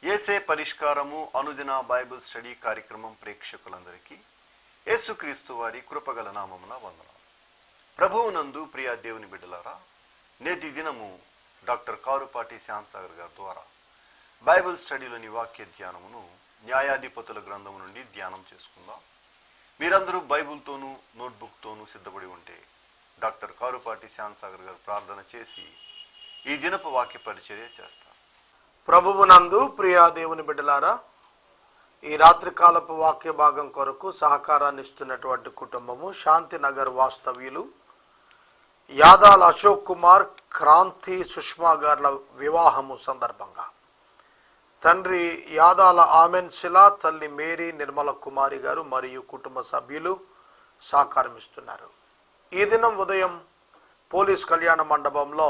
యేసే పరిష్కారము అనుదిన Bible study కార్యక్రమం ప్రేక్షకులందరికీ యేసుక్రీస్తు వారి కృపగల నామమున వందనాలు. ప్రభువునందు ప్రియ దేవుని బిడ్డలారా, నేటి దినము డాక్టర్ కారుపాటి శ్యాంసాగర్ గారి ద్వారా బైబిల్ స్టడీలోని వాక్య ధ్యానమును న్యాయాధిపతుల గ్రంథము నుండి ధ్యానం చేసుకుందాం. మీరందరూ బైబిల్తోనూ నోట్బుక్తోనూ సిద్ధపడి ఉంటే డాక్టర్ కారుపాటి శ్యాంసాగర్ గారు ప్రార్థన చేసి ఈ దినపు వాక్య పరిచర్య చేస్తారు. ప్రభువునందు ప్రియ దేవుని బిడ్డలారా, ఈ రాత్రికాలపు వాక్య భాగం కొరకు సహకారాన్ని ఇస్తున్నటువంటి కుటుంబము శాంతినగర్ వాస్తవ్యులు యాదాల అశోక్ కుమార్, క్రాంతి సుష్మా గార్ల వివాహము సందర్భంగా తండ్రి యాదాల ఆమెన్ శిలా, తల్లి మేరీ నిర్మల కుమారి గారు మరియు కుటుంబ సభ్యులు సహకారం ఇస్తున్నారు. ఈ దినం ఉదయం పోలీస్ కళ్యాణ మండపంలో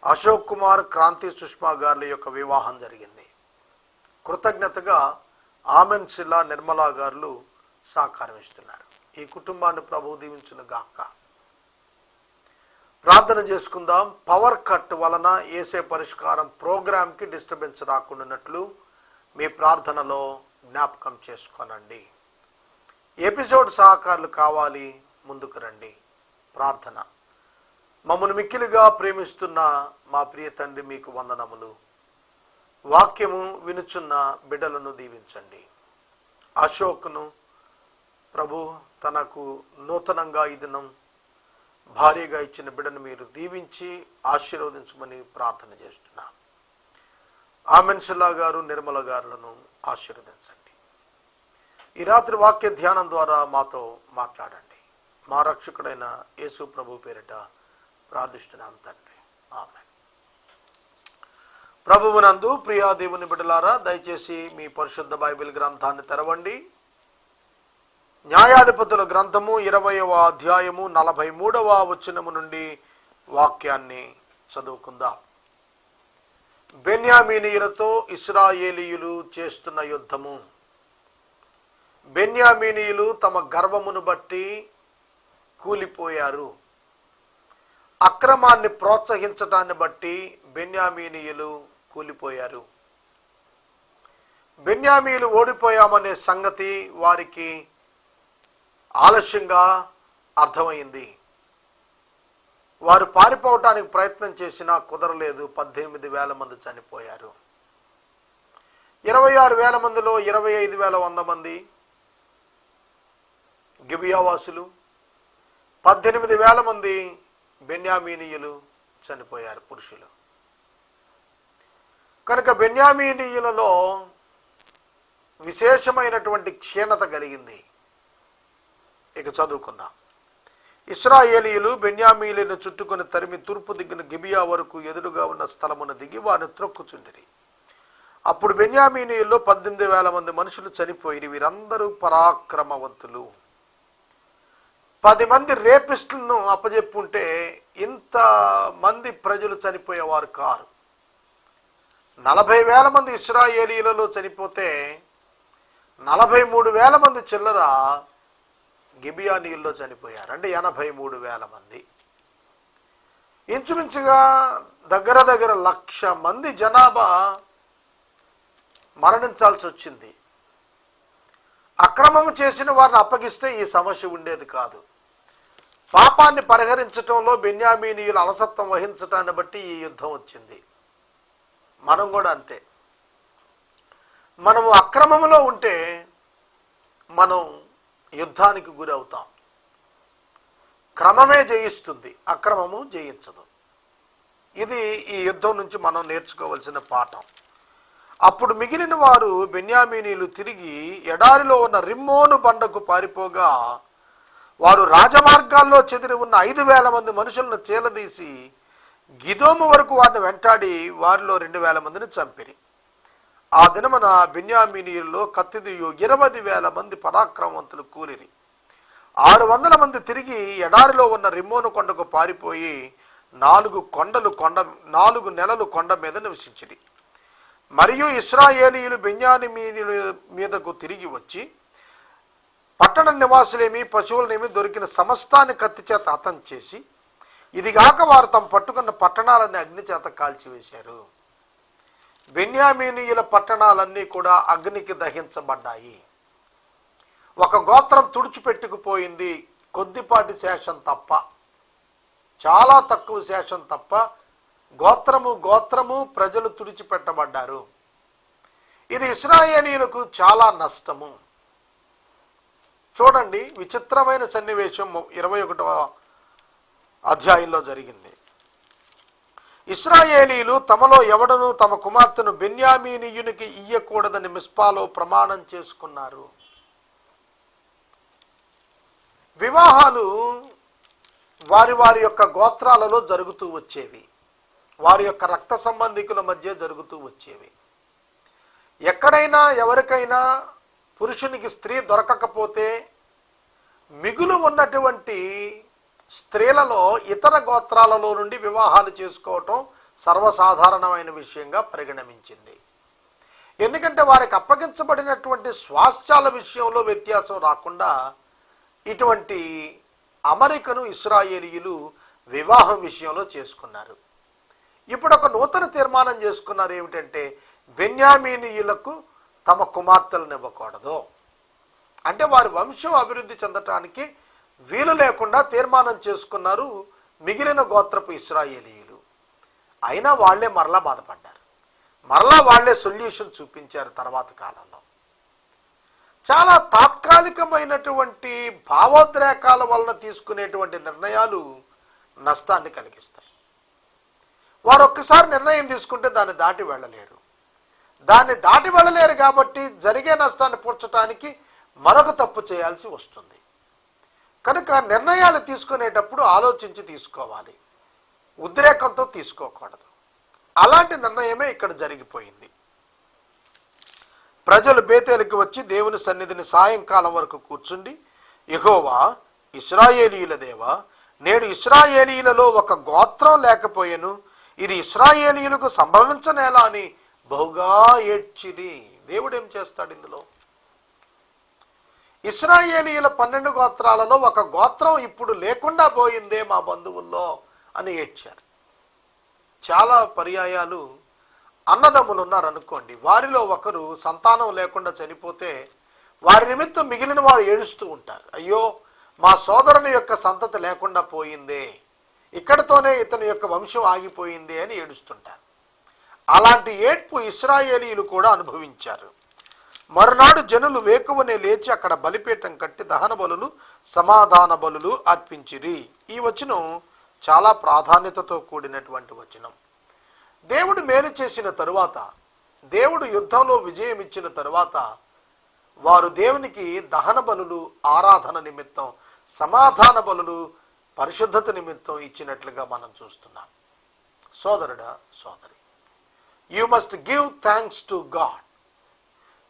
అశోక్ కుమార్, క్రాంతి సుష్మా గార్ల యొక్క వివాహం జరిగింది. కృతజ్ఞతగా ఆమెన్ శిలా, నిర్మలా గారు సహకారం ఇస్తున్నారు. ఈ కుటుంబాన్ని ప్రభువు దీవించును గాక. ప్రార్థన చేసుకుందాం. పవర్ కట్ వలన యేసే పరిష్కారం ప్రోగ్రాంకి డిస్టర్బెన్స్ రాకుండానట్లు మీ ప్రార్థనలో జ్ఞాపకం చేసుకోనండి. ఎపిసోడ్ సహకారులు కావాలి, ముందుకు రండి. ప్రార్థన. మమ్మల్ని మిక్కిలిగా ప్రేమిస్తున్న మా ప్రియ తండ్రి, మీకు వందనములు. వాక్యము వినుచున్న బిడ్డలను దీవించండి. అశోక్ను ప్రభు తనకు నూతనంగా ఈ దినం భార్యగా ఇచ్చిన బిడ్డను మీరు దీవించి ఆశీర్వదించమని ప్రార్థన చేస్తున్నా. ఆమెన్ శిలా గారు, నిర్మల గారులను ఆశీర్వదించండి. ఈ రాత్రి వాక్య ధ్యానం ద్వారా మాతో మాట్లాడండి. మా రక్షకుడైన యేసు ప్రభు పేరిట ప్రార్థిస్తున్నాం తండ్రి, ఆమేన్. ప్రభువునందు ప్రియా దేవుని బిడ్డలారా, దయచేసి మీ పరిశుద్ధ బైబిల్ గ్రంథాన్ని తెరవండి. న్యాయాధిపతుల గ్రంథము 20వ అధ్యాయము 43వ వచనము నుండి వాక్యాన్ని చదువుకుందాం. బెన్యామీనీయులతో ఇశ్రాయేలీయులు చేస్తున్న యుద్ధము. బెన్యామీనీయులు తమ గర్వమును బట్టి కూలిపోయారు. అక్రమాన్ని ప్రోత్సహించడాన్ని బట్టి బెన్యామీనీయులు కూలిపోయారు. బెన్యామీయులు ఓడిపోయామనే సంగతి వారికి ఆలస్యంగా అర్థమైంది. వారు పారిపోవటానికి ప్రయత్నం చేసినా కుదరలేదు. 18,000 మంది చనిపోయారు. 26,000 మందిలో 25,100 మంది గిబియావాసులు, 18,000 మంది బెన్యామీనీయులు చనిపోయారు, పురుషులు. కనుక బెన్యామీనీయులలో విశేషమైనటువంటి క్షీణత కలిగింది. ఇక చదువుకుందాం. ఇశ్రాయేలీయులు బెన్యామీయులను చుట్టుకొని తరిమి తూర్పు దిక్కున గిబియా వరకు ఎదురుగా ఉన్న స్థలమును దిగి వారిని త్రొక్కుచుండిరి. అప్పుడు బెన్యామీనీయుల్లో 18,000 మంది మనుషులు చనిపోయి, వీరందరూ పరాక్రమవంతులు. 10 మంది రేపిస్టులను అప్పజెప్పుంటే ఇంత మంది ప్రజలు చనిపోయేవారు కారు. 40,000 మంది ఇశ్రాయేలీయులలో చనిపోతే 43,000 మంది చిల్లర గిబియానీయుల్లో చనిపోయారు. అంటే 83,000 మంది. ఇంచుమించుగా దగ్గర 1,00,000 మంది జనాభా మరణించాల్సి వచ్చింది. అక్రమము చేసిన వారిని అప్పగిస్తే ఈ సమస్య ఉండేది కాదు. పాపాన్ని పరిహరించటంలో బెన్యామీనీయులు అలసత్వం వహించటాన్ని బట్టి ఈ యుద్ధం వచ్చింది. మనం కూడా అంతే. మనము అక్రమములో ఉంటే మనం యుద్ధానికి గురి అవుతాం. క్రమమే జయిస్తుంది, అక్రమము జయించదు. ఇది ఈ యుద్ధం నుంచి మనం నేర్చుకోవాల్సిన పాఠం. అప్పుడు మిగిలిన వారు బెన్యామీనీయులు తిరిగి ఎడారిలో ఉన్న రిమ్మోను బండకు పారిపోగా, వారు రాజమార్గాల్లో చెదిరి ఉన్న 5,000 మంది మనుషులను చీలదీసి గిదోము వరకు వారిని వెంటాడి వారిలో 2,000 మందిని చంపిరి. ఆ దినమున బెన్యామీనీయుల్లో కత్తిదీయు 20,000 మంది పరాక్రమవంతులు కూలిరి. 600 మంది తిరిగి ఎడారిలో ఉన్న రిమ్మోను కొండకు పారిపోయి 4 నెలలు కొండ మీద నివసించిరి. మరియు ఇశ్రాయేలీయులు బెన్యామీనీయుల మీదకు తిరిగి వచ్చి పట్టణ నివాసులేమి పశువులనేమి దొరికిన సమస్తాన్ని కత్తి చేత హతం చేసి, ఇదిగాక వారు తమ పట్టుకున్న పట్టణాలని అగ్ని చేత కాల్చివేశారు. బెన్యామీనీయుల పట్టణాలన్నీ కూడా అగ్నికి దహించబడ్డాయి. ఒక గోత్రం తుడిచిపెట్టుకుపోయింది, కొద్దిపాటి శేషం తప్ప, చాలా తక్కువ శేషం తప్ప గోత్రము ప్రజలు తుడిచిపెట్టబడ్డారు. ఇది ఇశ్రాయేలీయులకు చాలా నష్టము. చూడండి, విచిత్రమైన సన్నివేశం 21వ అధ్యాయంలో జరిగింది. ఇశ్రాయేలీయులు తమలో ఎవడను తమ కుమార్తెను బెన్యామీనీయునికి ఇయ్యకూడదని మిస్పాలో ప్రమాణం చేసుకున్నారు. వివాహాలు వారి వారి యొక్క గోత్రాలలో జరుగుతూ వచ్చేవి, వారి యొక్క రక్త సంబంధికుల మధ్య జరుగుతూ వచ్చేవి. ఎక్కడైనా ఎవరికైనా పురుషునికి స్త్రీ దొరకకపోతే మిగులు ఉన్నటువంటి స్త్రీలలో ఇతర గోత్రాలలో నుండి వివాహాలు చేసుకోవటం సర్వసాధారణమైన విషయంగా పరిగణించింది. ఎందుకంటే వారికి అప్పగించబడినటువంటి స్వాస్థ్యాల విషయంలో వ్యత్యాసం రాకుండా ఇటువంటి అమరికను ఇశ్రాయేలీయులు వివాహం విషయంలో చేసుకున్నారు. ఇప్పుడు ఒక నూతన తీర్మానం చేసుకున్నారు. ఏమిటంటే బెన్యామీనీయులకు తమ కుమార్తెలను ఇవ్వకూడదు. అంటే వారి వంశం అభివృద్ధి చెందటానికి వీలు లేకుండా తీర్మానం చేసుకున్నారు మిగిలిన గోత్రపు ఇశ్రాయేలీయులు. అయినా వాళ్లే మరలా బాధపడ్డారు, మరలా వాళ్లే సొల్యూషన్ చూపించారు. తర్వాత కాలంలో చాలా తాత్కాలికమైనటువంటి భావోద్రేకాల వలన తీసుకునేటువంటి నిర్ణయాలు నష్టాన్ని కలిగిస్తాయి. వారు ఒక్కసారి నిర్ణయం తీసుకుంటే దాన్ని దాటి వెళ్ళలేరు కాబట్టి జరిగే నష్టాన్ని పూడ్చడానికి మరొక తప్పు చేయాల్సి వస్తుంది. కనుక నిర్ణయాలు తీసుకునేటప్పుడు ఆలోచించి తీసుకోవాలి, ఉద్రేకంతో తీసుకోకూడదు. అలాంటి నిర్ణయమే ఇక్కడ జరిగిపోయింది. ప్రజలు బేతేలుకి వచ్చి దేవుని సన్నిధిని సాయంకాలం వరకు కూర్చుండి, యెహోవా ఇశ్రాయేలీయుల దేవా, నేడు ఇశ్రాయేలీయులలో ఒక గోత్రం లేకపోయెను, ఇది ఇశ్రాయేలీయులకు సంభవించనేలా అని బహుగా ఏడ్చిరి. దేవుడు ఏం చేస్తాడు ఇందులో? ఇశ్రాయేలీయుల 12 గోత్రాలలో ఒక గోత్రం ఇప్పుడు లేకుండా పోయిందే మా బంధువుల్లో అని ఏడ్చారు. చాలా పర్యాయాలు అన్నదమ్ములు ఉన్నారనుకోండి, వారిలో ఒకరు సంతానం లేకుండా చనిపోతే వారి నిమిత్తం మిగిలిన వారు ఏడుస్తూ ఉంటారు. అయ్యో, మా సోదరుని యొక్క సంతతి లేకుండా పోయిందే, ఇక్కడితోనే ఇతని యొక్క వంశం ఆగిపోయింది అని ఏడుస్తుంటారు. అలాంటి ఏడ్పు ఇశ్రాయేలీయులు కూడా అనుభవించారు. మరునాడు జనులు వేకువనే లేచి అక్కడ బలిపీఠం కట్టి దహన బలులు సమాధాన బలులు అర్పించిరి. ఈ వచనం చాలా ప్రాధాన్యతతో కూడినటువంటి వచనం. దేవుడు మేలు చేసిన తరువాత, దేవుడు యుద్ధంలో విజయం ఇచ్చిన తరువాత వారు దేవునికి దహన బలులు ఆరాధన నిమిత్తం, సమాధాన బలులు పరిశుద్ధత నిమిత్తం ఇచ్చినట్లుగా మనం చూస్తున్నాం. సోదరుడా, సోదరి, you must give thanks to God.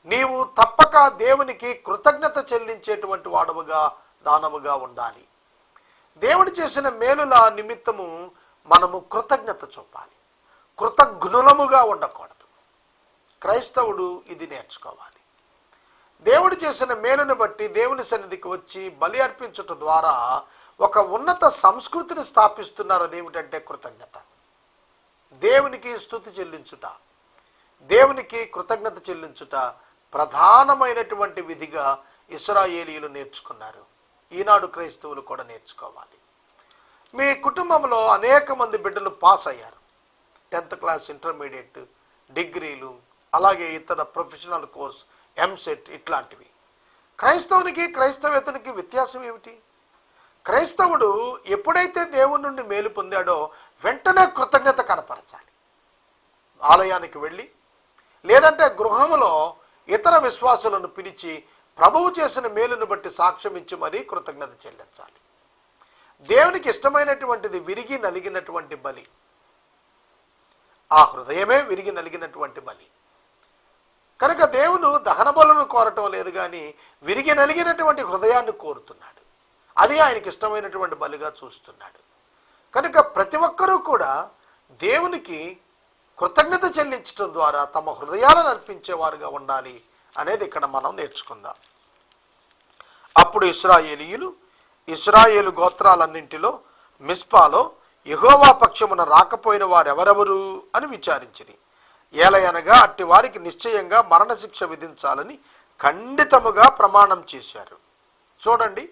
నీవు తప్పక దేవునికి కృతజ్ఞత చెల్లించేటువంటి వాడవుగా, దానవుగా ఉండాలి. దేవుడు చేసిన మేలుల నిమిత్తము మనము కృతజ్ఞత చూపాలి, కృతజ్ఞులముగా ఉండకూడదు. క్రైస్తవుడు ఇది నేర్చుకోవాలి. దేవుడు చేసిన మేలును బట్టి దేవుని సన్నిధికి వచ్చి బలి అర్పించుట ద్వారా ఒక ఉన్నత సంస్కృతిని స్థాపిస్తున్నారు. అదేమిటంటే కృతజ్ఞత. దేవునికి స్తుతి చెల్లించుట, దేవునికి కృతజ్ఞత చెల్లించుట ప్రధానమైనటువంటి విధిగా ఇశ్రాయేలీయులు నేర్చుకున్నారు. ఈనాడు క్రైస్తవులు కూడా నేర్చుకోవాలి. మీ కుటుంబంలో అనేక మంది బిడ్డలు పాస్ అయ్యారు, 10th క్లాస్, ఇంటర్మీడియట్, డిగ్రీలు, అలాగే ఇతర ప్రొఫెషనల్ కోర్స్, ఎంసెట్ ఇట్లాంటివి. క్రైస్తవునికి క్రైస్తవేతనికి వ్యత్యాసం ఏమిటి? క్రైస్తవుడు ఎప్పుడైతే దేవుని నుండి మేలు పొందాడో వెంటనే కృతజ్ఞత కనపరచాలి. ఆలయానికి వెళ్ళి లేదంటే గృహంలో ఇతర విశ్వాసులను పిలిచి ప్రభువు చేసిన మేలును బట్టి సాక్ష్యం ఇచ్చి మరీ కృతజ్ఞత చెల్లించాలి. దేవునికి ఇష్టమైనటువంటిది విరిగి నలిగినటువంటి బలి. ఆ హృదయమే విరిగి నలిగినటువంటి బలి. కనుక దేవుడు దహన బలులను కోరటం లేదు, కానీ విరిగి నలిగినటువంటి హృదయాన్ని కోరుతున్నాడు. అది ఆయనకి ఇష్టమైనటువంటి బలిగా చూస్తున్నాడు. కనుక ప్రతి ఒక్కరూ కూడా దేవునికి కృతజ్ఞత చెల్లించడం ద్వారా తమ హృదయాలను అర్పించేవారుగా ఉండాలి అనేది ఇక్కడ మనం నేర్చుకుందాం. అప్పుడు ఇశ్రాయేలు గోత్రాలన్నింటిలో మిస్పాలో యెహోవా పక్షమున రాకపోయిన వారెవరెవరు అని విచారించిరి. ఏలయనగా అట్టి వారికి నిశ్చయంగా మరణశిక్ష విధించాలని ఖండితముగా ప్రమాణం చేశారు. చూడండి,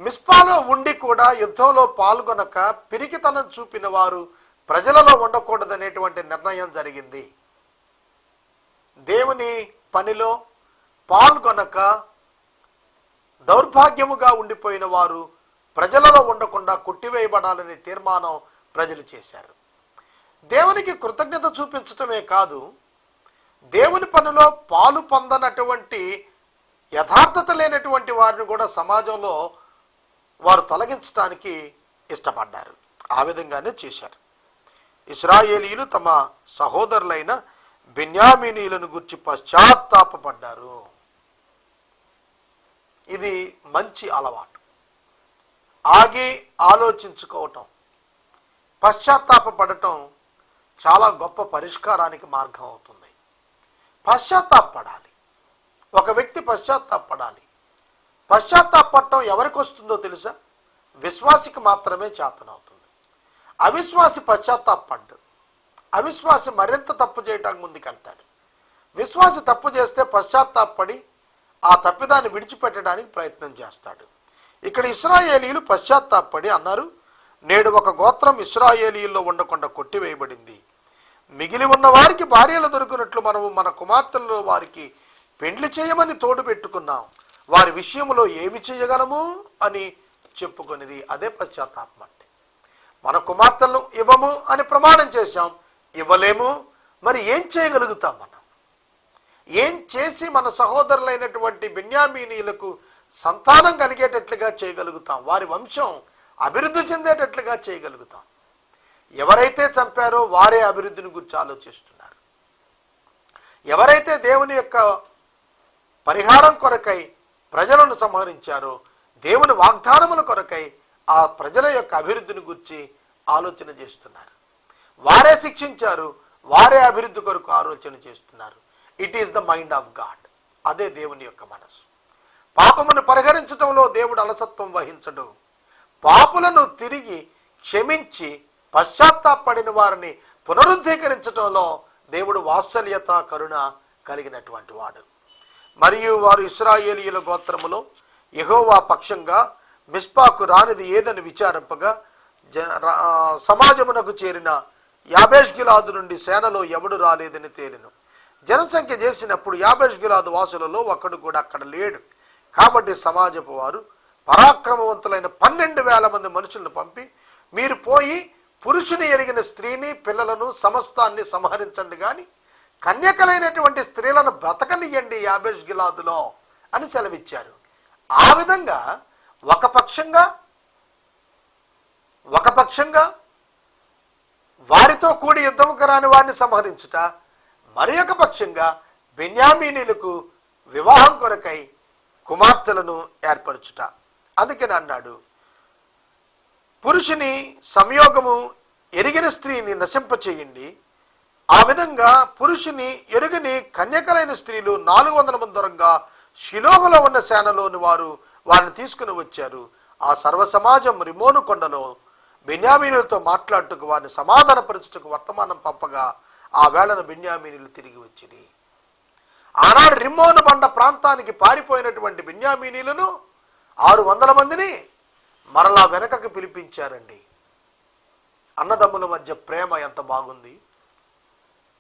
మిస్పాలో ఉండి కూడా యుద్ధంలో పాల్గొనక పిరికితనం చూపిన వారు ప్రజలలో ఉండకూడదనేటువంటి నిర్ణయం జరిగింది. దేవుని పనిలో పాల్గొనక దౌర్భాగ్యముగా ఉండిపోయిన వారు ప్రజలలో ఉండకుండా కొట్టివేయబడాలనే తీర్మానం ప్రజలు చేశారు. దేవునికి కృతజ్ఞత చూపించటమే కాదు, దేవుని పనిలో పాలు పొందనటువంటి యథార్థత లేనటువంటి వారిని కూడా సమాజంలో వారు తొలగించడానికి ఇష్టపడ్డారు. ఆ విధంగానే చేశారు. ఇశ్రాయేలీయులు తమ సహోదరులైన బెన్యామీనీయులను గురించి పశ్చాత్తాపపడ్డారు. ఇది మంచి అలవాటు. ఆగి ఆలోచించుకోవటం, పశ్చాత్తాపపడటం చాలా గొప్ప పరిష్కారానికి మార్గం అవుతుంది. పశ్చాత్తాపడాలి. ఒక వ్యక్తి పశ్చాత్తాపడాలి. పశ్చాత్తాపడటం ఎవరికి వస్తుందో తెలుసా? విశ్వాసికి మాత్రమే చేతనవుతుంది. అవిశ్వాసి పశ్చాత్తాపడ్డు. అవిశ్వాసి మరింత తప్పు చేయడానికి ముందుకెళ్తాడు. విశ్వాసి తప్పు చేస్తే పశ్చాత్తాపడి ఆ తప్పిదాన్ని విడిచిపెట్టడానికి ప్రయత్నం చేస్తాడు. ఇక్కడ ఇశ్రాయేలీయులు పశ్చాత్తాపడి అన్నారు, నేడు ఒక గోత్రం ఇశ్రాయేలీయుల్లో ఉండకుండా కొట్టివేయబడింది. మిగిలి ఉన్న వారికి భార్యలు దొరికినట్లు మనము మన కుమార్తెల్లో వారికి పెండ్లి చేయమని తోడు పెట్టుకున్నాం. వారి విషయంలో ఏమి చేయగలము అని చెప్పుకొనిరి. అదే పశ్చాత్తాపం అంటే. మన కుమార్తెలను ఇవ్వము అని ప్రమాణం చేశాం, ఇవ్వలేము. మరి ఏం చేయగలుగుతాం? మనం ఏం చేసి మన సహోదరులైనటువంటి బెన్యామీనీయులకు సంతానం కలిగేటట్లుగా చేయగలుగుతాం? వారి వంశం అభివృద్ధి చెందేటట్లుగా చేయగలుగుతాం? ఎవరైతే చంపారో వారే అభివృద్ధిని గురించి ఆలోచిస్తున్నారు. ఎవరైతే దేవుని యొక్క పరిహారం కొరకై ప్రజలను సంహరించారో, దేవుని వాగ్దానముల కొరకై ఆ ప్రజల యొక్క అభివృద్ధిని గురించి ఆలోచన చేస్తున్నారు. వారే శిక్షించారు, వారే అభివృద్ధి కొరకు ఆలోచన చేస్తున్నారు. It is the mind of God. అదే దేవుని యొక్క మనసు. పాపమును పరిహరించడంలో దేవుడు అలసత్వం వహించడు. పాపులను తిరిగి క్షమించి పశ్చాత్తాపడిన వారిని పునరుద్ధీకరించడంలో దేవుడు వాత్సల్యత కరుణ కలిగినటువంటి వాడు. మరియు వారు ఇశ్రాయేలీయుల గోత్రములో యెహోవా పక్షంగా మిస్పాకు రానిది ఏదని విచారింపగా సమాజమునకు చేరిన యాబేష్గిలాదు నుండి సేనలో ఎవడు రాలేదని తేలిను. జనసంఖ్య చేసినప్పుడు యాబేష్గిలాదు వాసులలో ఒక్కడు కూడా అక్కడ లేడు. కాబట్టి సమాజపు వారు పరాక్రమవంతులైన 12,000 మంది మనుషులను పంపి, మీరు పోయి పురుషుని ఎరిగిన స్త్రీని పిల్లలను సమస్తాన్ని సంహరించండి, కానీ కన్యకలైనటువంటి స్త్రీలను బ్రతకనియండి యాబేష్గిలాదులో అని సెలవిచ్చారు. ఆ విధంగా ఒక పక్షంగా వారితో కూడి యుద్ధముకు రాని వారిని సంహరించుట, మరి ఒక పక్షంగా బెన్యామీనీయులకు వివాహం కొరకై కుమార్తెలను ఏర్పరచుట. అందుకని అన్నాడు, పురుషుని సంయోగము ఎరిగిన స్త్రీని నశింపచేయండి. ఆ విధంగా పురుషుని ఎరుగని కన్యకలైన స్త్రీలు 400 మంది దొరంగా షిలోహులో ఉన్న సేనలోని వారు వారిని తీసుకుని వచ్చారు. ఆ సర్వ సమాజం రిమోను కొండలో బెన్యామీనులతో మాట్లాడుటకు వారిని సమాధానపరచుటకు వర్తమానం పంపగా ఆ వేళన బెన్యామీనులు తిరిగి వచ్చిరి. ఆనాడు రిమ్మోను బండ ప్రాంతానికి పారిపోయినటువంటి బెన్యామీనీలను 600 మందిని మరలా వెనకకు పిలిపించారండి. అన్నదమ్ముల మధ్య ప్రేమ ఎంత బాగుంది!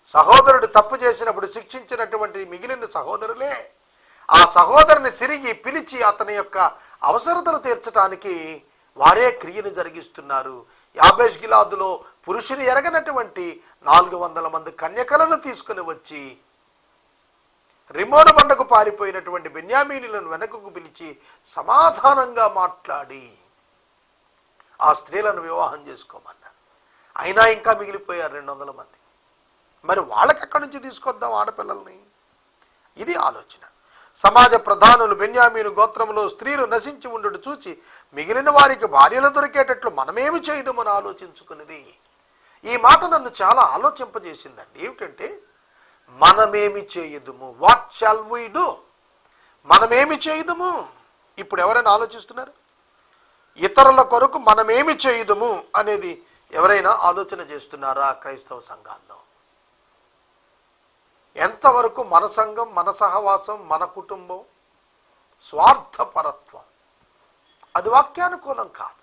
సహోదరుడు తప్పు చేసినప్పుడు శిక్షించినటువంటి మిగిలిన సహోదరులే ఆ సహోదరుని తిరిగి పిలిచి అతని యొక్క అవసరతను తీర్చడానికి వారే క్రియను జరిగిస్తున్నారు. యాబేష్గిలాదులో పురుషుని ఎరగనటువంటి 400 మంది కన్యకలను తీసుకుని వచ్చి రిమోను బండకు పారిపోయినటువంటి బెన్యామీనులను వెనకకు పిలిచి సమాధానంగా మాట్లాడి ఆ స్త్రీలను వివాహం చేసుకోమన్నారు. అయినా ఇంకా మిగిలిపోయారు 200 మంది. మరి వాళ్ళకి ఎక్కడి నుంచి తీసుకొద్దాం ఆడపిల్లల్ని? ఇది ఆలోచన. సమాజ ప్రధానులు బెన్యామీను గోత్రంలో స్త్రీలు నశించి ఉండుట చూచి మిగిలిన వారికి భార్యలు దొరికేటట్లు మనమేమి చేయదుమని ఆలోచించుకుని. ఈ మాట నన్ను చాలా ఆలోచింపజేసిందండి. ఏమిటంటే, మనమేమి చేయుదుము, వాట్ షాల్ వి డూ? మనమేమి చేయుదుము? ఇప్పుడు ఎవరైనా ఆలోచిస్తున్నారు? ఇతరుల కొరకు మనమేమి చేయుదుము అనేది ఎవరైనా ఆలోచన చేస్తున్నారా? క్రైస్తవ సంఘాల్లో ఎంతవరకు మన సంఘం, మన సహవాసం, మన కుటుంబం స్వార్థపరత్వం, అది వాక్యానుకూలం కాదు.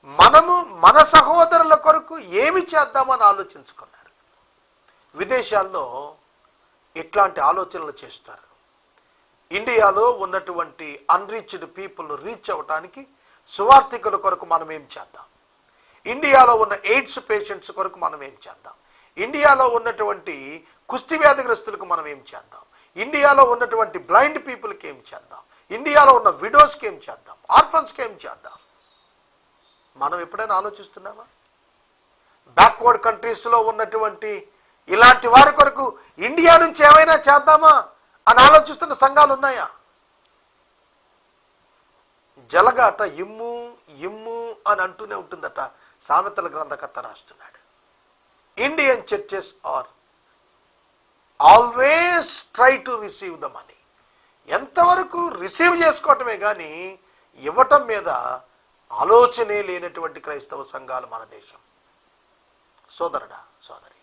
మనము మన సహోదరుల కొరకు ఏమి చేద్దామని ఆలోచించుకున్నారు. విదేశాల్లో ఇట్లాంటి ఆలోచనలు చేస్తారు. ఇండియాలో ఉన్నటువంటి అన్రీచ్డ్ పీపుల్ను రీచ్ అవ్వటానికి సువార్థికుల కొరకు మనం ఏం చేద్దాం, ఇండియాలో ఉన్న ఎయిడ్స్ పేషెంట్స్ కొరకు మనం ఏం చేద్దాం, ఇండియాలో ఉన్నటువంటి కుష్టి వ్యాధిగ్రస్తులకు మనం ఏం చేద్దాం, ఇండియాలో ఉన్నటువంటి బ్లైండ్ పీపుల్కి ఏం చేద్దాం, ఇండియాలో ఉన్న విడోస్కి ఏం చేద్దాం, ఆర్ఫన్స్కి ఏం చేద్దాం. మనం ఎప్పుడైనా ఆలోచిస్తున్నామా? బ్యాక్వర్డ్ కంట్రీస్లో ఉన్నటువంటి ఇలాంటి వారి కొరకు ఇండియా నుంచి ఏమైనా చేద్దామా అని ఆలోచిస్తున్న సంఘాలు ఉన్నాయా? జలగాట ఇమ్ము ఇమ్ము అని అంటూనే ఉంటుందట. సామెతల గ్రంథకర్త రాస్తున్నాడు, Indian churches are always try to receive the money. ఎంతవరకు రిసీవ్ చేసుకోవటమే కానీ ఇవ్వటం మీద ఆలోచనే లేనటువంటి క్రైస్తవ సంఘాలు మన దేశం. సోదరుడా, సోదరి,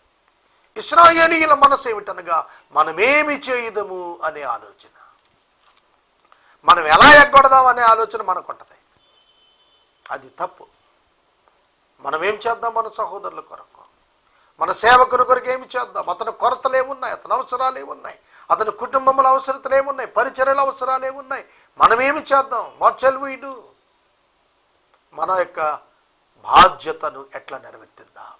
ఇశ్రాయేలీయుల మనసు ఏమిటనగా మనమేమి చేయుదము అనే ఆలోచన, మనం ఎలా ఎగ్గొడదాం అనే ఆలోచన మనకు ఉంటుంది. అది తప్పు. మనం ఏం చేద్దాం మన సహోదరుల కొరకు, మన సేవకుని కొరకు ఏమి చేద్దాం, అతని కొరతలు ఏమున్నాయి, అతని అవసరాలు ఏమున్నాయి, అతని కుటుంబముల అవసరతలు ఏమున్నాయి, పరిచర్యల అవసరాలు ఏమున్నాయి, మనమేమి చేద్దాం, వాట్ షల్ వి డు, మన యొక్క బాధ్యతను ఎట్లా నెరవేర్తిద్దాం.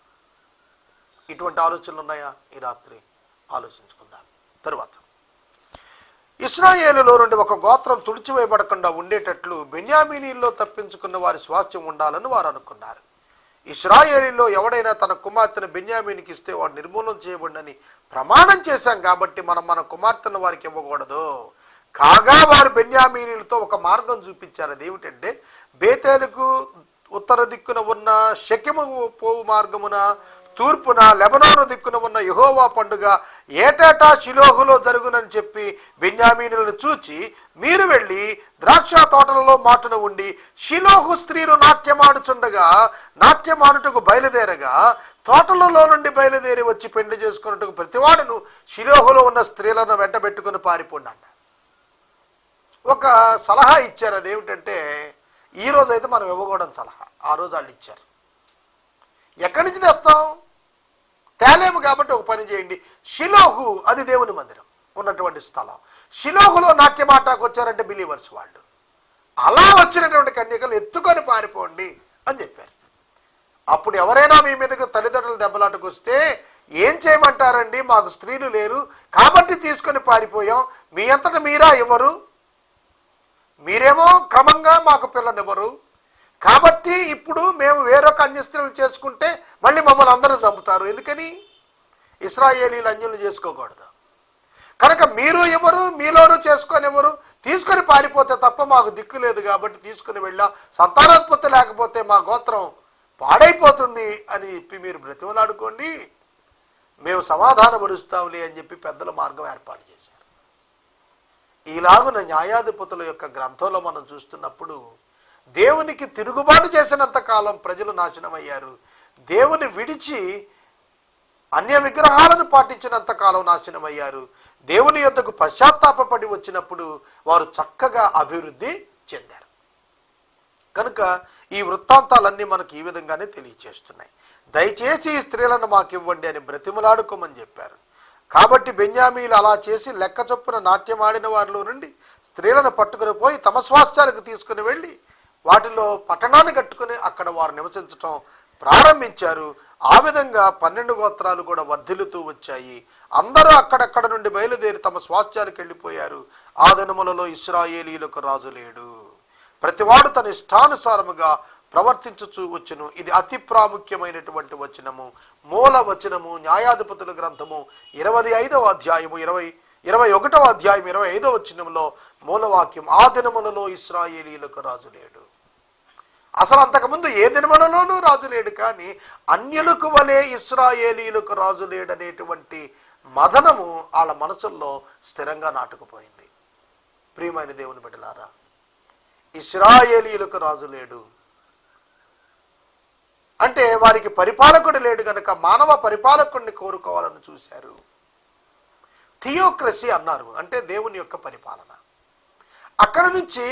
ఇటువంటి ఆలోచనలు ఉన్నాయా? ఈ రాత్రి ఆలోచించుకుందాం. తరువాత ఇశ్రాయేలులో నుండి ఒక గోత్రం తుడిచివేయబడకుండా ఉండేటట్లు బెన్యామీనీల్లో తప్పించుకున్న వారి స్వాస్థ్యం ఉండాలని వారు అనుకున్నారు. ఇశ్రాయేలీలో ఎవడైనా తన కుమార్తెను బెన్యామీనికి ఇస్తే వాడు నిర్మూలన చేయబడినని ప్రమాణం చేశాం కాబట్టి మనం మన కుమార్తెను వారికి ఇవ్వకూడదు. కాగా వారు బెన్యామీనీలతో ఒక మార్గం చూపించారు. అదేమిటంటే, బేతేలుకు ఉత్తర దిక్కున ఉన్న షెకెము పోవు మార్గమున తూర్పున లెబనాను దిక్కున ఉన్న యెహోవా పండుగ ఏటేటా షిలోహులో జరుగునని చెప్పి బెన్యామీనులను చూచి, మీరు వెళ్ళి ద్రాక్ష తోటలలో మాటున ఉండి షిలోహు స్త్రీలు నాట్యమాడుచుండగా నాట్యమాడుటకు బయలుదేరగా తోటలలో నుండి బయలుదేరి వచ్చి పెండ్లి చేసుకున్నట్టుకు ప్రతివాడును షిలోహులో ఉన్న స్త్రీలను వెంటబెట్టుకుని పారిపోండి అన్న ఒక సలహా ఇచ్చారు. అదేమిటంటే, ఈ రోజు అయితే మనం ఇవ్వకూడని సలహా ఆ రోజు వాళ్ళు ఇచ్చారు. ఎక్కడి నుంచి తెస్తాం? తేలేము కాబట్టి ఒక పని చేయండి, షిలోహు, అది దేవుని మందిరం ఉన్నటువంటి స్థలం, షిలోహులో నాట్యమాటాకు వచ్చారంటే బిలీవర్స్ వాళ్ళు, అలా వచ్చినటువంటి కన్యకలు ఎత్తుకొని పారిపోండి అని చెప్పారు. అప్పుడు ఎవరైనా మీ మీదకి తల్లిదండ్రులు దెబ్బలాటకు వస్తే ఏం చేయమంటారండి, మాకు స్త్రీలు లేరు కాబట్టి తీసుకొని పారిపోయాం, మీ అంతటా మీరా ఇవ్వరు, మీరేమో క్రమంగా మాకు పిల్లనివ్వరు, కాబట్టి ఇప్పుడు మేము వేరొక అన్యస్త్రీలు చేసుకుంటే మళ్ళీ మమ్మల్ని అందరూ చంపుతారు, ఎందుకని ఇశ్రాయేలీలు అన్యులు చేసుకోకూడదు, కనుక మీరు ఎవరు మీలోనూ చేసుకొని ఎవరు, తీసుకొని పారిపోతే తప్ప మాకు దిక్కు లేదు కాబట్టి తీసుకుని వెళ్ళాం, సంతానోత్పత్తి లేకపోతే మా గోత్రం పాడైపోతుంది అని చెప్పి మీరు బ్రతిమలాడుకోండి, మేము సమాధానపరుస్తాంలే అని చెప్పి పెద్దల మార్గం ఏర్పాటు చేశారు. ఈలాగున న్యాయాధిపతుల యొక్క గ్రంథంలో మనం చూస్తున్నప్పుడు దేవునికి తిరుగుబాటు చేసినంత కాలం ప్రజలు నాశనం అయ్యారు, దేవుని విడిచి అన్య విగ్రహాలను పాటించినంత కాలం నాశనం అయ్యారు, దేవుని యొద్దకు పశ్చాత్తాపపడి వచ్చినప్పుడు వారు చక్కగా అభివృద్ధి చెందారు. కనుక ఈ వృత్తాంతాలన్నీ మనకు ఈ విధంగానే తెలియచేస్తున్నాయి. దయచేసి ఈ స్త్రీలను మాకు ఇవ్వండి అని బ్రతిమలాడుకోమని చెప్పారు. కాబట్టి బెన్యామీలు అలా చేసి లెక్క చొప్పున నాట్యమాడిన వారిలో నుండి స్త్రీలను పట్టుకుని పోయి తమ స్వాస్థ్యాలకు తీసుకుని వెళ్ళి వాటిలో పట్టణాన్ని కట్టుకుని అక్కడ వారు నివసించటం ప్రారంభించారు. ఆ విధంగా 12 గోత్రాలు కూడా వర్ధిల్లుతూ వచ్చాయి. అందరూ అక్కడక్కడ నుండి బయలుదేరి తమ స్వాస్థ్యాలకు వెళ్ళిపోయారు. ఆ దినములలో ఇశ్రాయేలీయులకు రాజు లేడు, ప్రతివాడు తన ఇష్టానుసారముగా ప్రవర్తించుచూ వచ్చును. ఇది అతి ప్రాముఖ్యమైనటువంటి వచనము, మూల వచనము. న్యాయాధిపతుల గ్రంథము 25వ అధ్యాయము 21వ అధ్యాయం 25వ వచనంలో మూలవాక్యం, ఆ దినములలో ఇశ్రాయేలీయులకు రాజు లేడు. అసలు అంతకుముందు ఏ దినములలోనూ రాజు లేడు, కానీ అన్యులకు వలె ఇశ్రాయేలీయులకు రాజు లేడనేటువంటి మదనము వాళ్ళ మనసుల్లో స్థిరంగా నాటుకుపోయింది. ప్రియమైన దేవుని బిడ్డలారా, ఇశ్రాయేలీయులకు రాజు లేడు అంటే వారికి పరిపాలకుడు లేడు కనుక మానవ పరిపాలకుడిని కోరుకోవాలని చూశారు. థియోక్రసీ అన్నారు, అంటే దేవుని యొక్క పరిపాలన. అక్కడ నుంచి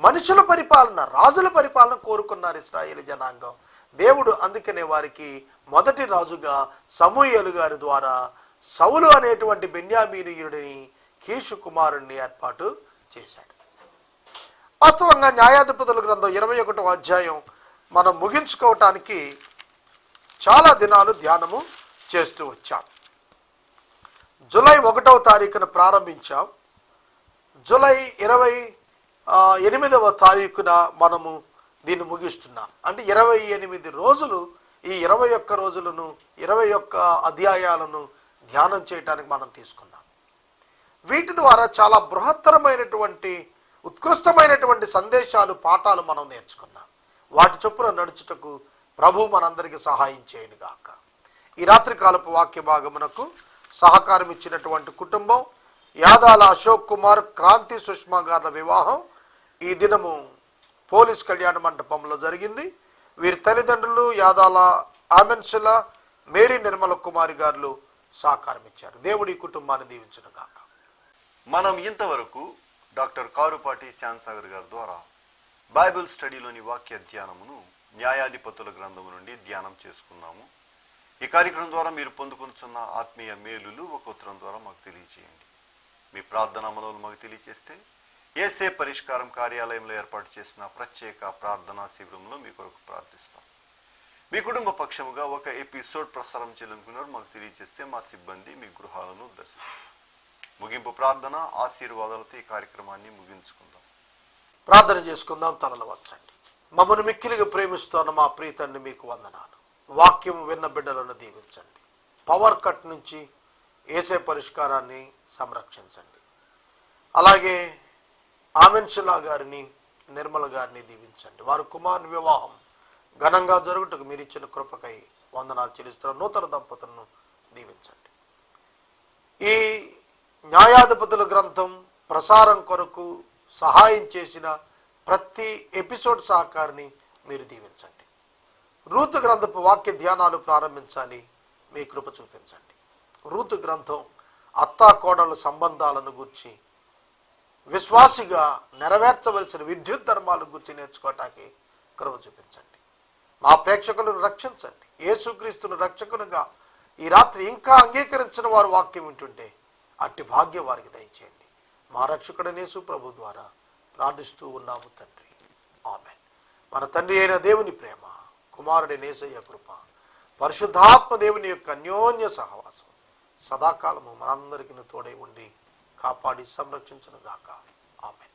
మనుషుల పరిపాలన, రాజుల పరిపాలన కోరుకున్నారు ఇశ్రాయేలు జనాంగం. దేవుడు అందుకనే వారికి మొదటి రాజుగా సమూయేలు గారి ద్వారా సౌలు అనేటువంటి బెన్యామీనీయుడిని కీషు కుమారుణ్ణి ఏర్పాటు చేశాడు. వాస్తవంగా న్యాయాధిపతుల గ్రంథం 21వ అధ్యాయం మనం ముగించుకోవటానికి చాలా దినాలు ధ్యానము చేస్తూ వచ్చాం. జూలై 1వ తారీఖున ప్రారంభించాం. జూలై 28వ తారీఖున మనము దీన్ని ముగిస్తున్నాం. అంటే 28 రోజులు, ఈ 21 రోజులను 21 అధ్యాయాలను ధ్యానం చేయడానికి మనం తీసుకున్నాం. వీటి ద్వారా చాలా బృహత్తరమైనటువంటి ఉత్కృష్టమైనటువంటి సందేశాలు, పాఠాలు మనం నేర్చుకున్నాం. వాటి చొప్పున నడుచుటకు ప్రభు మనందరికీ సహాయం చేయను గాక. ఈ రాత్రికాలపు వాక్య భాగమునకు సహకారం ఇచ్చినటువంటి కుటుంబం యాదాల అశోక్ కుమార్, క్రాంతి సుష్మా గారి వివాహం ఈ దినము పోలీస్ కళ్యాణ మండపంలో జరిగింది. వీరి తల్లిదండ్రులు యాదాల ఆమెన్షిల, మేరీ నిర్మల కుమారి గారు సహకారం ఇచ్చారు. దేవుడి కుటుంబాన్ని దీవించును గాక. మనం ఇంతవరకు డాక్టర్ కారుపాటి శ్యాన్సాగర్ గారి ద్వారా బైబిల్ స్టడీలోని వాక్య ధ్యానమును న్యాయాధిపతుల గ్రంథము నుండి ధ్యానం చేసుకున్నాము. ఈ కార్యక్రమం ద్వారా మీరు పొందుకొనుచున్న ఆత్మీయ మేలులు ఒక ఉత్తరం ద్వారా మాకు తెలియజేయండి. మీ ప్రార్థనా మనవులు మాకు తెలియజేస్తే ఏసే పరిష్కారం కార్యాలయంలో ఏర్పాటు చేసిన ప్రత్యేక ప్రార్థనా శిబిరంలో మీ కొరకు ప్రార్థిస్తాం. మీ కుటుంబ పక్షముగా ఒక ఎపిసోడ్ ప్రసారం చేయాలనుకున్నారు మాకు తెలియజేస్తే మా సిబ్బంది మీ గృహాలను దర్శిస్తారు. ముగింపు ప్రార్థన ఆశీర్వాదాలతో ఈ కార్యక్రమాన్ని ముగించుకుందాం. ప్రార్థన చేసుకుందాం. తలలు వంచండి. మమ్మల్ని మిక్కిలిగా ప్రేమిస్తున్న మా ప్రీతండి మీకు వందనాలు. వాక్యం విన్న బిడ్డలను దీవించండి. పవర్ కట్ నుంచి ఏసే పరిష్కారాన్ని సంరక్షించండి. అలాగే ఆమెన్షిలా గారిని, నిర్మల గారిని దీవించండి. వారి కుమారుని వివాహం ఘనంగా జరుగుటకు మీరు ఇచ్చిన కృపకై వందనాలు చెల్లిస్తున్న నూతన దంపతులను దీవించండి. ఈ న్యాయాధిపతుల గ్రంథం ప్రసారం కొరకు సహాయం చేసిన ప్రతి ఎపిసోడ్ సహకారిని మీరు దీవించండి. రూతు గ్రంథపు వాక్య ధ్యానాలు ప్రారంభించాలి, మీ కృప చూపించండి. రూతు గ్రంథం అత్తా కోడళ్ళ సంబంధాలను గురించి, విశ్వాసిగా నెరవేర్చవలసిన విద్యుత్ ధర్మాల గురించి నేర్చుకోవటానికి కృప చూపించండి. మా ప్రేక్షకులను రక్షించండి. యేసుక్రీస్తును రక్షకునిగా ఈ రాత్రి ఇంకా అంగీకరించిన వారు వాక్యం వింటుంటే అట్టి భాగ్యం వారికి దయచేయండి. మా రక్షకుడైన యేసు ప్రభు ద్వారా ప్రార్థిస్తూ ఉన్నాము తండ్రి, ఆమేన్. మన తండ్రి అయిన దేవుని ప్రేమ, కుమారుడైన యేసయ్య కృప, పరిశుద్ధాత్మ దేవుని యొక్క అన్యోన్య సహవాసం సదాకాలము మనందరికీ తోడై ఉండి కాపాడి సంరక్షించును గాక. ఆమేన్.